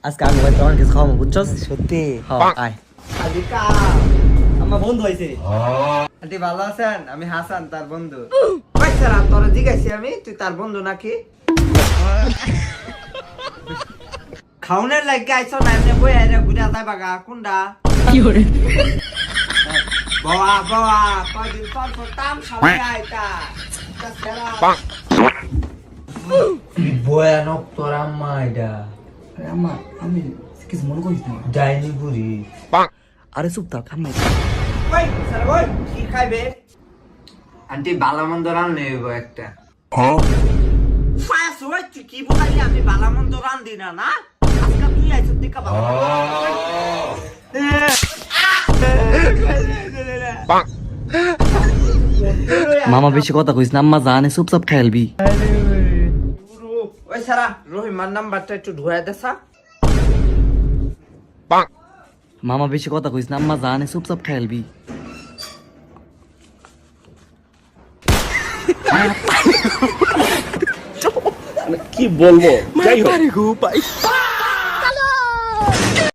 আজকে আমি ভাই তোমার কিছু খাওয়াবো বুঝছস? সত্যি হ্যাঁ আয়। আদিকা আমার বন্ধু হইছে। আন্টি ভালো আছেন? আমি হাসান তার বন্ধু। কইছরা তোরে জিগাইছি আমি তুই তার বন্ধু নাকি? খাউনের লাগি আইছো না এমনি বই আইরা ঘুরা যাই বাগা কোনডা? কি করে বাবা বাবা কয়দিন পর পর তাম খাওয়াই আইতা। তাছাড়া ভয়ানক তোর আম্মা এটা। আম্মা আমি কিছু মনে করিস না। ডাইনি বুড়ি। আরে চুপ থাক আম্মা। কই সারা কই কি খাইবে? আন্টি ভালো মন্দ রান্না হইব একটা। ফায়াস হই তুই কি বলালি আমি বালা মন্দ রান্ধি না না? আজকে তুই আইছ দেখা বাবা। মামা বেশি কথা কইস না, আম্মা জানে চুপচাপ খেলবি। ওই সারা রহিমার নাম্বারটা একটু ঢুয়াই দেছা। মামা বেশি কথা কইস না, আম্মা জানে চুপচাপ খেলবি। কি বলবো যাই হোক